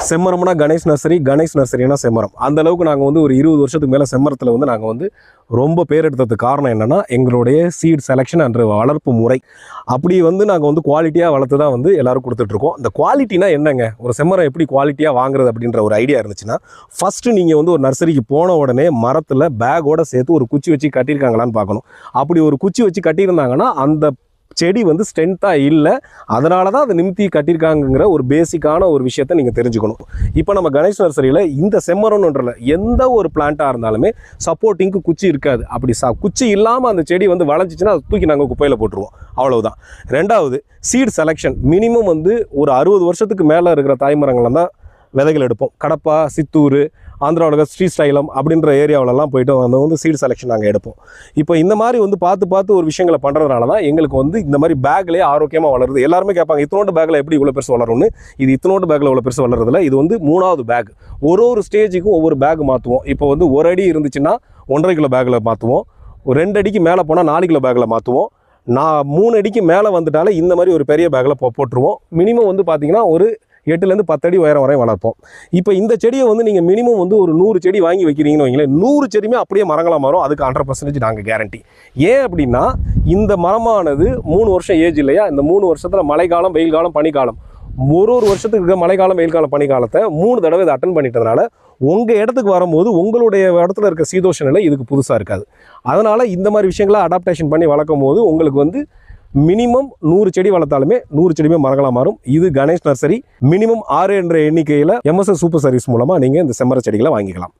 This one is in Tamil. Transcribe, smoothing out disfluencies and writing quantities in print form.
செம்மரம்னா கணேஷ் நர்சரினா செம்மரம். அந்த அளவுக்கு நாங்கள் வந்து ஒரு 20 வருஷத்துக்கு மேலே செம்மரத்தில் வந்து நாங்கள் வந்து ரொம்ப பேர் எடுத்ததுக்கு காரணம் என்னென்னா எங்களுடைய சீட் செலெக்ஷன் அண்ட் வளர்ப்பு முறை. அப்படி வந்து நாங்கள் வந்து குவாலிட்டியாக வளர்த்து தான் வந்து எல்லோரும் கொடுத்துட்ருக்கோம். அந்த குவாலிட்டினா என்னங்க, ஒரு செம்மரம் எப்படி குவாலிட்டியாக வாங்குறது அப்படின்ற ஒரு ஐடியா இருந்துச்சுன்னா, ஃபஸ்ட்டு நீங்கள் வந்து ஒரு நர்சரிக்கு போன உடனே மரத்தில் பேக்கோடு சேர்த்து ஒரு குச்சி வச்சு கட்டியிருக்காங்களான்னு பார்க்கணும். அப்படி ஒரு குச்சி வச்சு கட்டியிருந்தாங்கன்னா அந்த செடி வந்து ஸ்ட்ரென்த்தாக இல்லை, அதனால தான் அதை நிமித்தி கட்டியிருக்காங்கிற ஒரு பேசிக்கான ஒரு விஷயத்தை நீங்கள் தெரிஞ்சுக்கணும். இப்போ நம்ம கணேஷ் நர்சரியில் இந்த செம்மரம்ன்றல எந்த ஒரு பிளான்ட்டாக இருந்தாலுமே சப்போர்ட்டிங்க்கு குச்சி இருக்காது. அப்படி குச்சி இல்லாமல் அந்த செடி வந்து வளைஞ்சிச்சுன்னா அதை தூக்கி நாங்கள் குப்பையில் போட்டுருவோம், அவ்வளவுதான். ரெண்டாவது, சீட் செலெக்ஷன். மினிமம் வந்து ஒரு 60 வருஷத்துக்கு மேலே இருக்கிற தாய்மரங்களை தான் விதைகள் எடுப்போம். கடப்பா, சித்தூர், ஆந்திராவில் ஸ்ரீஸ்டைலம் அப்படின்ற ஏரியாவிலலாம் போய்ட்டு வந்து சீட் செலெக்ஷன் நாங்கள் எடுப்போம். இப்போ இந்த மாதிரி வந்து பார்த்து ஒரு விஷயங்களை பண்ணுறதுனால தான் எங்களுக்கு வந்து இந்த மாதிரி பேக்லேயே ஆரோக்கியமாக வளருது. எல்லாருமே கேட்பாங்க, இத்தனோண்டு பேக்கில் எப்படி இவ்வளோ பெருசு வளரும்னு. இது இத்தனோண்டு பேக்கில் இவ்வளோ பெருசு வளருதில்ல, இது வந்து 3வது பேக். ஒரு ஸ்டேஜுக்கும் ஒவ்வொரு பேக் மாற்றுவோம். இப்போ வந்து 1 அடி இருந்துச்சுன்னா 1.5 கிலோ பேக்கில் மாற்றுவோம். ஒரு 2 அடிக்கு மேலே போனால் 4 கிலோ பேக்கில் மாற்றுவோம். 3 அடிக்கு மேலே வந்துட்டாலே இந்த மாதிரி ஒரு பெரிய பேக்கில் போட்டுருவோம். மினிமம் வந்து பார்த்திங்கன்னா ஒரு 8லேருந்து 10 அடி உயரம் வரை வளர்ப்போம். இப்போ இந்த செடியை வந்து நீங்கள் மினிமம் வந்து ஒரு 100 செடி வாங்கி வைக்கிறீங்கன்னு வைங்களேன், 100 செடியுமே அப்படியே மரங்களாக மாறும். அதுக்கு 100% நாங்கள் கேரண்டி. ஏன் அப்படின்னா, இந்த மரமானது 3 வருஷம் ஏஜ் இல்லையா, இந்த 3 வருஷத்தில் மழைக்காலம், வெயில் காலம், பனிக்காலம், ஒரு வருஷத்துக்கு இருக்க மழைக்காலம், வெயில் காலம், பனிக்காலத்தை 3 தடவை இதை அட்டன் பண்ணிட்டதுனால உங்கள் இடத்துக்கு வரும்போது உங்களுடைய இடத்துல இருக்க சீதோஷ நிலை இதுக்கு புதுசாக இருக்காது. அதனால் இந்த மாதிரி விஷயங்களை அடாப்டேஷன் பண்ணி வளர்க்கும் போது உங்களுக்கு வந்து மினிமம் 100 செடி வளர்த்தாலுமே 100 செடியுமே மரங்களாக மாறும். இது கணேஷ் நர்சரி. மினிமம் 6 என்ற எண்ணிக்கையில் MSS சூப்பர் சர்வீஸ் மூலமாக நீங்கள் இந்த செம்மர செடிகளை வாங்கிக்கலாம்.